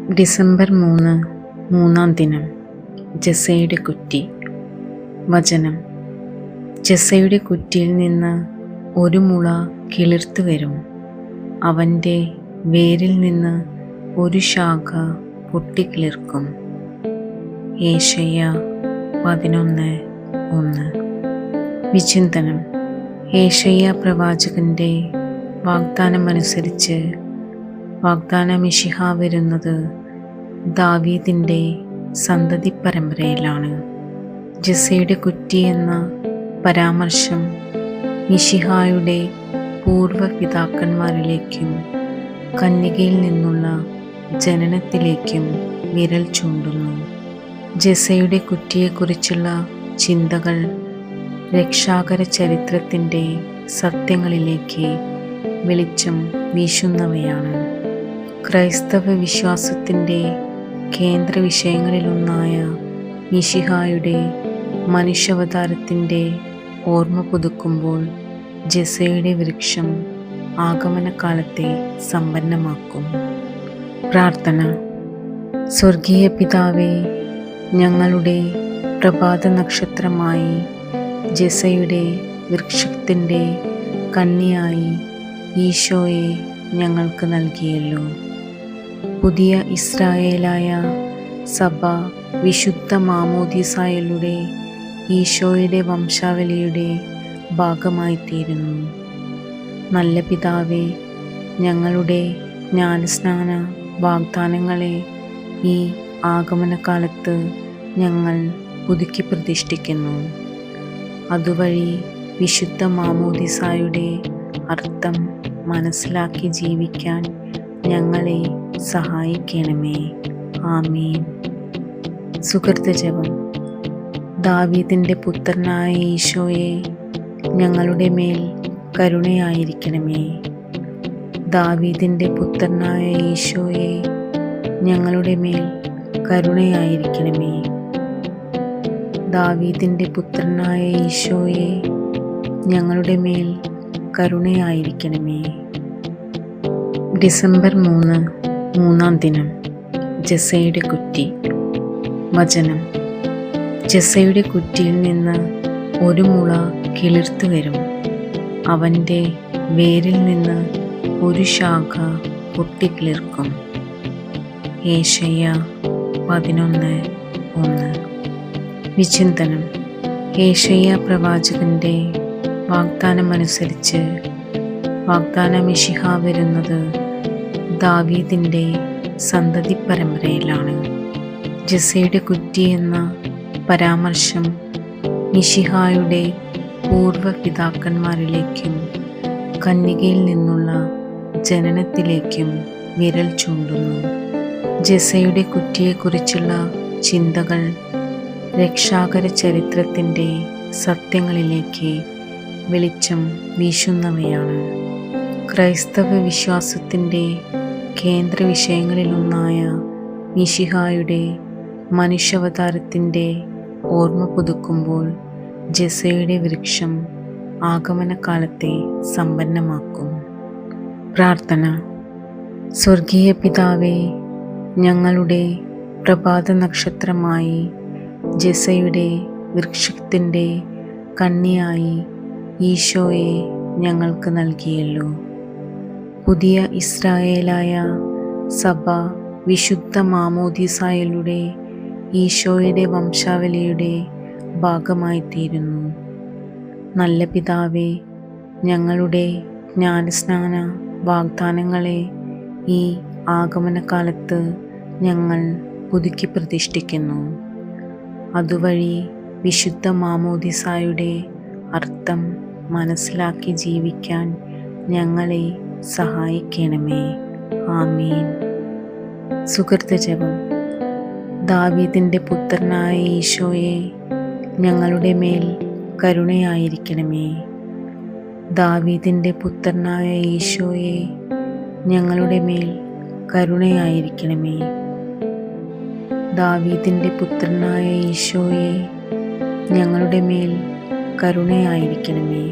December 3 മൂന്നാം ദിനം. ജസ്സയുടെ കുറ്റി. വചനം: ജസ്സയുടെ കുറ്റിയിൽ നിന്ന് ഒരു മുള കിളിർത്തു വരും, അവൻ്റെ വേരിൽ നിന്ന് ഒരു ശാഖ പൊട്ടിക്കിളിർക്കും. യേശയ്യാ 11:1. വിചിന്തനം: യേശയ്യാ പ്രവാചകന്റെ വാഗ്ദാനമനുസരിച്ച് വാഗ്ദാന മിശിഹ വരുന്നത് ദാവീദിൻ്റെ സന്തതി പരമ്പരയിലാണ്. ജസ്സയുടെ കുറ്റി എന്ന പരാമർശം മിശിഹായുടെ പൂർവ്വപിതാക്കന്മാരിലേക്കും കന്യകയിൽ നിന്നുള്ള ജനനത്തിലേക്കും വിരൽ ചൂണ്ടുന്നു. ജസ്സയുടെ കുറ്റിയെക്കുറിച്ചുള്ള ചിന്തകൾ രക്ഷാകര ചരിത്രത്തിൻ്റെ സത്യങ്ങളിലേക്ക് വെളിച്ചം വീശുന്നവയാണ്. ക്രൈസ്തവ വിശ്വാസത്തിൻ്റെ കേന്ദ്ര വിഷയങ്ങളിലൊന്നായ മിശിഹായുടെ മനുഷ്യാവതാരത്തിൻ്റെ ഓർമ്മ പുതുക്കുമ്പോൾ ജസ്സയുടെ വൃക്ഷം ആഗമനകാലത്തെ സമ്പന്നമാക്കും. പ്രാർത്ഥന. സ്വർഗീയ പിതാവേ, ഞങ്ങളുടെ പ്രഭാത നക്ഷത്രമായി ജസ്സയുടെ വൃക്ഷത്തിൻ്റെ കന്നിയായി ഈശോയെ ഞങ്ങൾക്ക് നൽകിയല്ലോ. പുതിയ ഇസ്രായേലായ സഭ വിശുദ്ധ മാമോദീസായിലൂടെ ഈശോയുടെ വംശാവലിയുടെ ഭാഗമായിത്തീരുന്നു. നല്ല പിതാവേ, ഞങ്ങളുടെ ജ്ഞാനസ്നാന വാഗ്ദാനങ്ങളെ ഈ ആഗമനകാലത്ത് ഞങ്ങൾ പുതുക്കി പ്രതിഷ്ഠിക്കുന്നു. അതുവഴി വിശുദ്ധ മാമോദീസായുടെ അർത്ഥം മനസ്സിലാക്കി ജീവിക്കാൻ ഞങ്ങളെ സഹായിക്കണമേ. ആമീൻ. സുകൃതജപം. ദാവീദിൻ്റെ പുത്രനായ ഈശോയെ, ഞങ്ങളുടെ മേൽ കരുണയായിരിക്കണമേ. ദാവീദിൻ്റെ പുത്രനായ ഈശോയെ, ഞങ്ങളുടെ മേൽ കരുണയായിരിക്കണമേ. ദാവീദിൻ്റെ പുത്രനായ ഈശോയെ, ഞങ്ങളുടെ മേൽ കരുണയായിരിക്കണമേ. ഡിസംബർ 3 മൂന്നാം ദിനം. ജസ്സയുടെ കുറ്റി. വചനം: ജസ്സയുടെ കുറ്റിയിൽ നിന്ന് ഒരു മുള കിളിർത്തു വരും, അവൻ്റെ വേരിൽ നിന്ന് ഒരു ശാഖ പൊട്ടിക്കിളിർക്കും. യേശയ്യാ 11:1. വിചിന്തനം: യേശയ്യാ പ്രവാചകന്റെ വാഗ്ദാനമനുസരിച്ച് വാഗ്ദാന മിശിഹ വരുന്നത് ദാവീദിൻ്റെ സന്തതി പരമ്പരയിലാണ്. ജസ്സയുടെ കുറ്റി എന്ന പരാമർശം മിശിഹായുടെ പൂർവ്വപിതാക്കന്മാരിലേക്കും കന്യകയിൽ നിന്നുള്ള ജനനത്തിലേക്കും വിരൽ ചൂണ്ടുന്നു. ജസ്സയുടെ കുറ്റിയെക്കുറിച്ചുള്ള ചിന്തകൾ രക്ഷാകര ചരിത്രത്തിൻ്റെ സത്യങ്ങളിലേക്ക് വെളിച്ചം വീശുന്നവയാണ്. ക്രൈസ്തവ വിശ്വാസത്തിൻ്റെ കേന്ദ്ര വിഷയങ്ങളിലൊന്നായ മിശിഹായുടെ മനുഷ്യാവതാരത്തിൻ്റെ ഓർമ്മ പുതുക്കുമ്പോൾ ജസ്സയുടെ വൃക്ഷം ആഗമനകാലത്തെ സമ്പന്നമാക്കും. പ്രാർത്ഥന. സ്വർഗീയ പിതാവേ, ഞങ്ങളുടെ പ്രഭാത നക്ഷത്രമായി ജസ്സയുടെ വൃക്ഷത്തിൻ്റെ കന്നിയായി ഈശോയെ ഞങ്ങൾക്ക് നൽകിയല്ലോ. പുതിയ ഇസ്രായേലായ സഭ വിശുദ്ധ മാമോദീസായിലൂടെ ഈശോയുടെ വംശാവലിയുടെ ഭാഗമായിത്തീരുന്നു. നല്ല പിതാവേ, ഞങ്ങളുടെ ജ്ഞാനസ്നാന വാഗ്ദാനങ്ങളെ ഈ ആഗമനകാലത്ത് ഞങ്ങൾ പുതുക്കി പ്രതിഷ്ഠിക്കുന്നു. അതുവഴി വിശുദ്ധ മാമോദീസായുടെ അർത്ഥം മനസ്സിലാക്കി ജീവിക്കാൻ ഞങ്ങളെ സഹായിക്കണമേ. ആമീൻ. സുകൃതജപം. ദാവീദിൻ്റെ പുത്രനായ ഈശോയെ, ഞങ്ങളുടെ മേൽ കരുണയായിരിക്കണമേ. ദാവീദിൻ്റെ പുത്രനായ ഈശോയെ, ഞങ്ങളുടെ മേൽ കരുണയായിരിക്കണമേ. ദാവീദിൻ്റെ പുത്രനായ ഈശോയെ, ഞങ്ങളുടെ മേൽ കരുണയായിരിക്കണമേ.